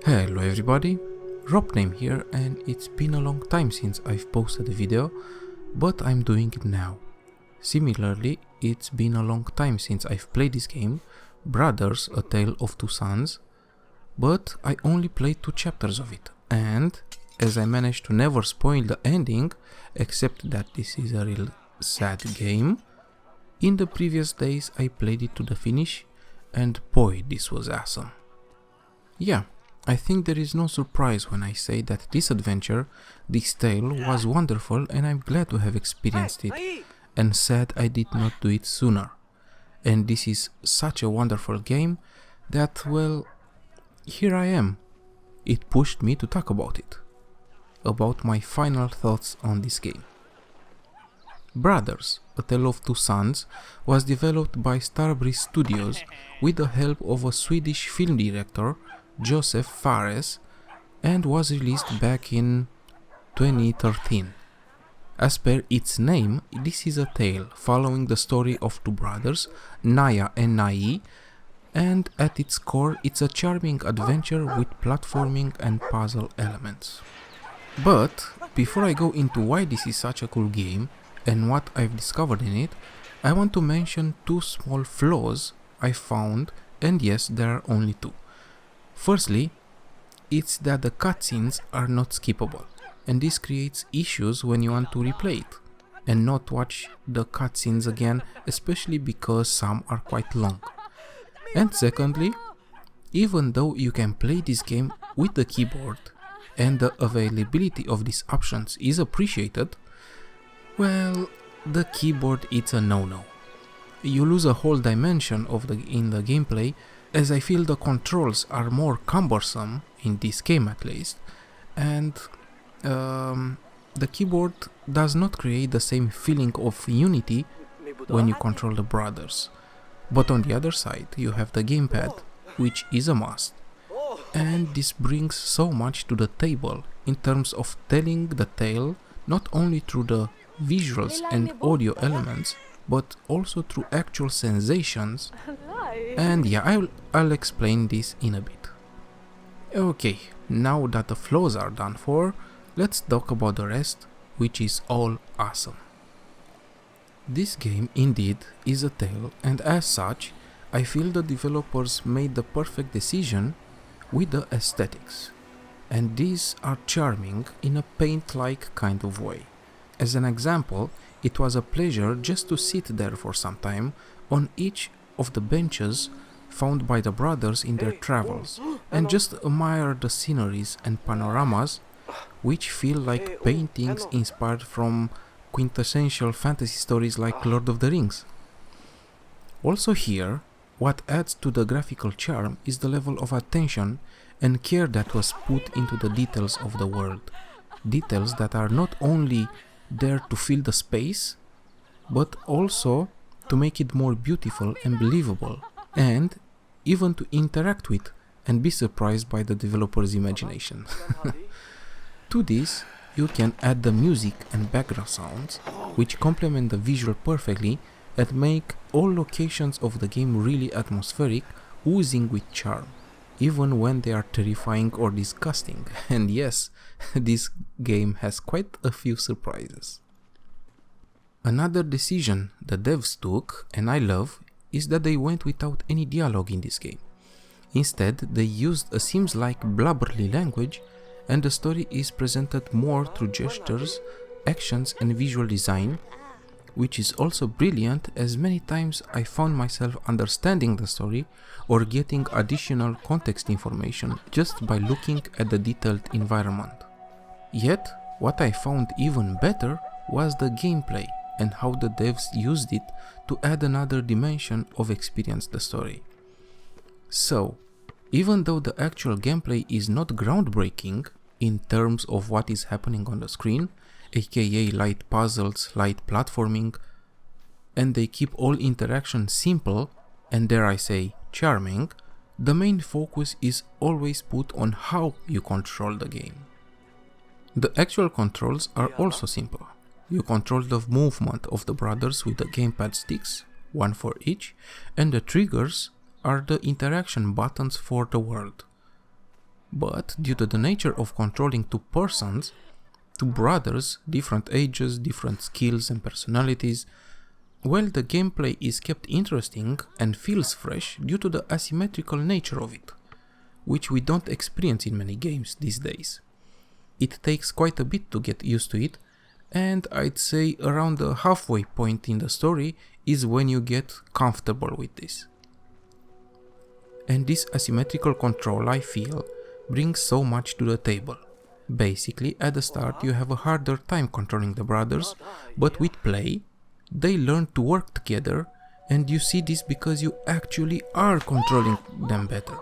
Hello everybody, Robname here, and it's been a long time since I've posted a video, but I'm doing it now. Similarly, it's been a long time since I've played this game, Brothers: A Tale of Two Sons, but I only played 2 chapters of it, and as I managed to never spoil the ending, except that this is a real sad game, in the previous days I played it to the finish, and boy, this was awesome. Yeah, I think there is no surprise when I say that this adventure, this tale, was wonderful, and I'm glad to have experienced it, and sad I did not do it sooner. And this is such a wonderful game that, well, here I am. It pushed me to talk about it. About my final thoughts on this game. Brothers: A Tale of Two Sons was developed by Starbreeze Studios with the help of a Swedish film director, Josef Fares, and was released back in 2013. As per its name, this is a tale following the story of 2 brothers, Naya and Nai, and at its core it's a charming adventure with platforming and puzzle elements. But before I go into why this is such a cool game and what I've discovered in it, I want to mention 2 small flaws I found, and yes, there are only 2. Firstly, it's that the cutscenes are not skippable, and this creates issues when you want to replay it and not watch the cutscenes again, especially because some are quite long. And secondly, even though you can play this game with the keyboard and the availability of these options is appreciated, well, the keyboard is a no-no. You lose a whole dimension in the gameplay, as I feel the controls are more cumbersome in this game at least, and the keyboard does not create the same feeling of unity when you control the brothers. But on the other side, you have the gamepad, which is a must, and this brings so much to the table in terms of telling the tale not only through the visuals and audio elements, but also through actual sensations. And yeah, I'll explain this in a bit. Okay, now that the flaws are done for, let's talk about the rest, which is all awesome. This game indeed is a tale, and as such, I feel the developers made the perfect decision with the aesthetics. And these are charming in a paint-like kind of way. As an example, it was a pleasure just to sit there for some time on each of the benches found by the brothers in their travels and just admire the sceneries and panoramas, which feel like paintings inspired from quintessential fantasy stories like Lord of the Rings. Also here, what adds to the graphical charm is the level of attention and care that was put into the details of the world. Details that are not only there to fill the space, but also to make it more beautiful and believable, and even to interact with and be surprised by the developer's imagination. To this, you can add the music and background sounds, which complement the visual perfectly and make all locations of the game really atmospheric, oozing with charm, even when they are terrifying or disgusting. And yes, this game has quite a few surprises. Another decision the devs took, and I love, is that they went without any dialogue in this game. Instead, they used a seems-like blubbery language, and the story is presented more through gestures, actions and visual design, which is also brilliant, as many times I found myself understanding the story or getting additional context information just by looking at the detailed environment. Yet, what I found even better was the gameplay and how the devs used it to add another dimension of experience the story. So, even though the actual gameplay is not groundbreaking in terms of what is happening on the screen, aka light puzzles, light platforming, and they keep all interaction simple and, dare I say, charming, the main focus is always put on how you control the game. The actual controls are also simple. You control the movement of the brothers with the gamepad sticks, 1 for each, and the triggers are the interaction buttons for the world. But due to the nature of controlling two persons, two brothers, different ages, different skills and personalities, well, the gameplay is kept interesting and feels fresh due to the asymmetrical nature of it, which we don't experience in many games these days. It takes quite a bit to get used to it, and I'd say around the halfway point in the story is when you get comfortable with this. And this asymmetrical control, I feel, brings so much to the table. Basically, at the start you have a harder time controlling the brothers, but with play, they learn to work together, and you see this because you actually are controlling them better.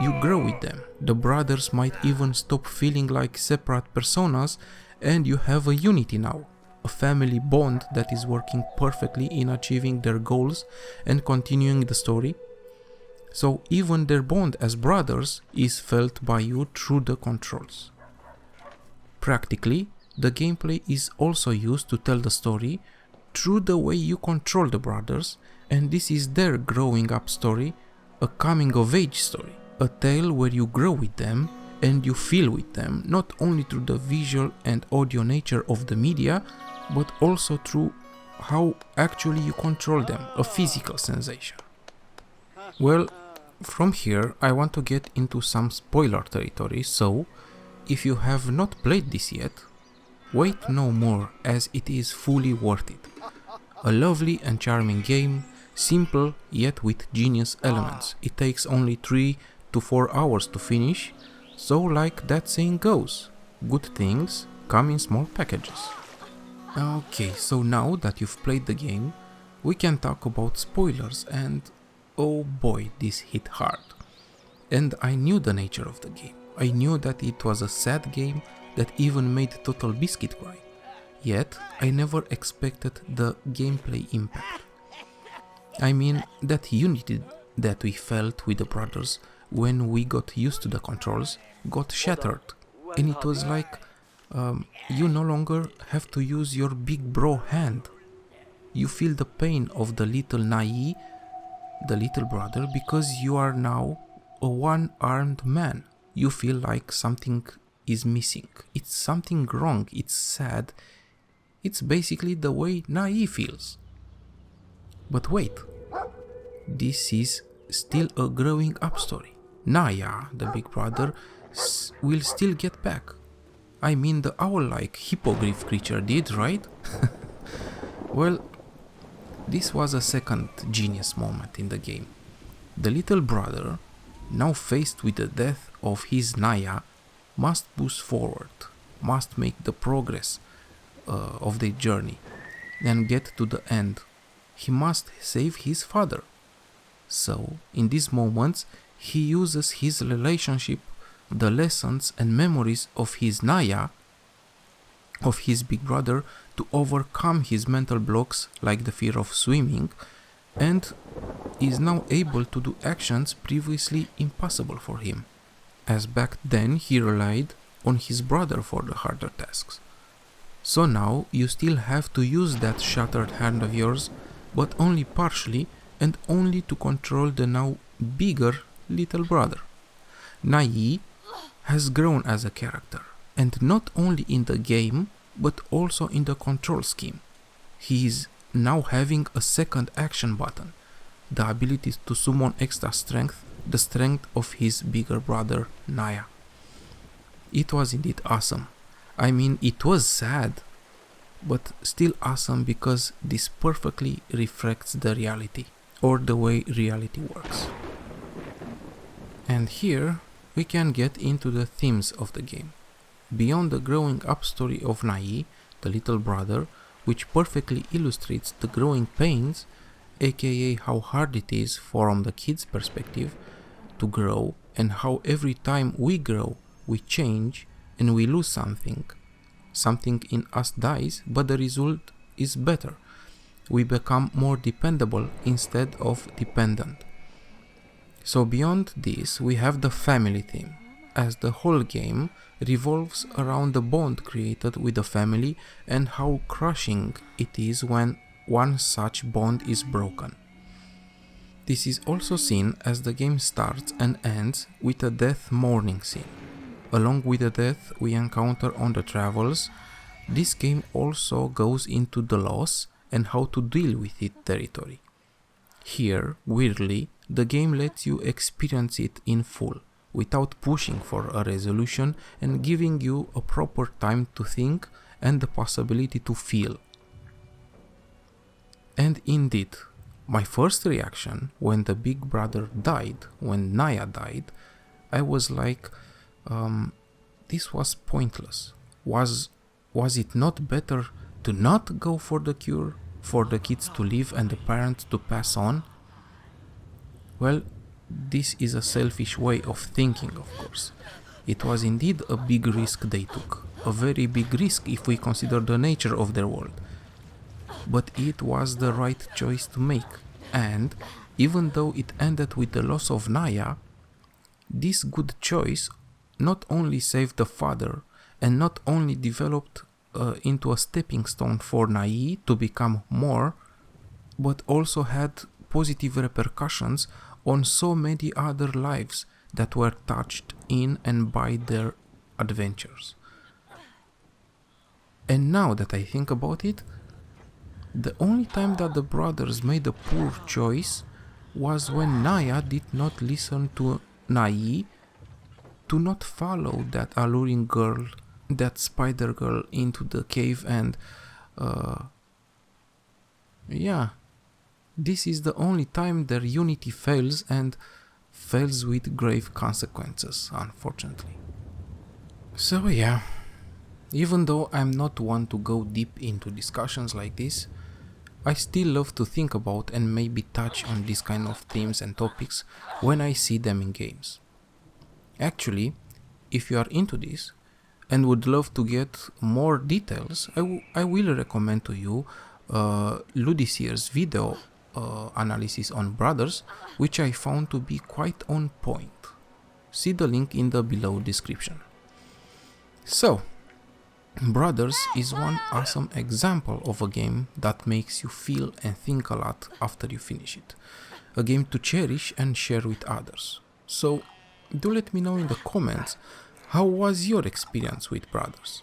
You grow with them. The brothers might even stop feeling like separate personas, and you have a unity now, a family bond that is working perfectly in achieving their goals and continuing the story. So even their bond as brothers is felt by you through the controls. Practically, the gameplay is also used to tell the story through the way you control the brothers, and this is their growing up story, a coming of age story, a tale where you grow with them and you feel with them, not only through the visual and audio nature of the media, but also through how actually you control them, a physical sensation. Well, from here I want to get into some spoiler territory, so if you have not played this yet, wait no more, as it is fully worth it. A lovely and charming game, simple yet with genius elements. It takes only 3 to 4 hours to finish, so like that saying goes, good things come in small packages. Okay, so now that you've played the game, we can talk about spoilers, and oh boy, this hit hard. And I knew the nature of the game. I knew that it was a sad game that even made Total Biscuit cry. Yet, I never expected the gameplay impact. I mean, that unity that we felt with the brothers when we got used to the controls got shattered. And it was like, you no longer have to use your big bro hand. You feel the pain of the little Nai, the little brother, because you are now a one-armed man. You feel like something is missing. It's something wrong. It's sad. It's basically the way Nai feels. But wait, this is still a growing up story. Naya, the big brother, will still get back. I mean, the owl-like hippogriff creature did, right? Well, this was a second genius moment in the game. The little brother, now faced with the death of his Naya, must push forward, must make the progress of their journey and get to the end. He must save his father. So, in these moments, he uses his relationship, the lessons and memories of his Naya, of his big brother, to overcome his mental blocks like the fear of swimming, and is now able to do actions previously impossible for him, as back then he relied on his brother for the harder tasks. So now you still have to use that shattered hand of yours, but only partially and only to control the now bigger little brother. Nai has grown as a character, and not only in the game, but also in the control scheme. He is now having a second action button, the ability to summon extra strength, the strength of his bigger brother Naya. It was indeed awesome. I mean, it was sad, but still awesome because this perfectly reflects the reality, or the way reality works. And here we can get into the themes of the game. Beyond the growing up story of Nai, the little brother, which perfectly illustrates the growing pains, aka how hard it is from the kid's perspective to grow, and how every time we grow, we change and we lose something. Something in us dies, but the result is better. We become more dependable instead of dependent. So beyond this, we have the family theme, as the whole game revolves around the bond created with the family and how crushing it is when one such bond is broken. This is also seen as the game starts and ends with a death mourning scene. Along with the death we encounter on the travels, this game also goes into the loss and how to deal with it territory. Here, weirdly, the game lets you experience it in full, without pushing for a resolution and giving you a proper time to think and the possibility to feel. And indeed, my first reaction when the big brother died, when Naya died, I was like, this was pointless. Was it not better to not go for the cure, for the kids to live and the parents to pass on? Well, this is a selfish way of thinking, of course. It was indeed a big risk they took, a very big risk if we consider the nature of their world. But it was the right choice to make, and even though it ended with the loss of Naya, this good choice not only saved the father and not only developed into a stepping stone for Nai to become more, but also had positive repercussions on so many other lives that were touched in and by their adventures. And now that I think about it, the only time that the brothers made a poor choice was when Naya did not listen to Nai, to not follow that alluring girl, that spider girl, into the cave, and yeah, this is the only time their unity fails, and fails with grave consequences, unfortunately. So yeah, even though I'm not one to go deep into discussions like this, I still love to think about and maybe touch on these kind of themes and topics when I see them in games. Actually, if you are into this and would love to get more details, I will recommend to you Ludicier's video analysis on Brothers, which I found to be quite on point. See the link in the below description. So, Brothers is one awesome example of a game that makes you feel and think a lot after you finish it. A game to cherish and share with others. So, do let me know in the comments, how was your experience with Brothers?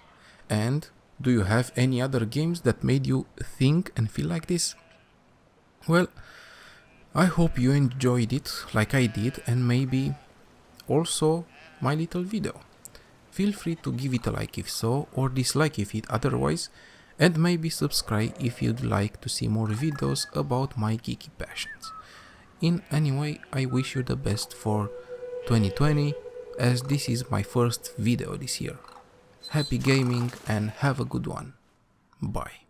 And do you have any other games that made you think and feel like this? Well, I hope you enjoyed it like I did, and maybe also my little video. Feel free to give it a like if so, or dislike if it otherwise, and maybe subscribe if you'd like to see more videos about my geeky passions. In any way, I wish you the best for 2020, as this is my first video this year. Happy gaming and have a good one. Bye.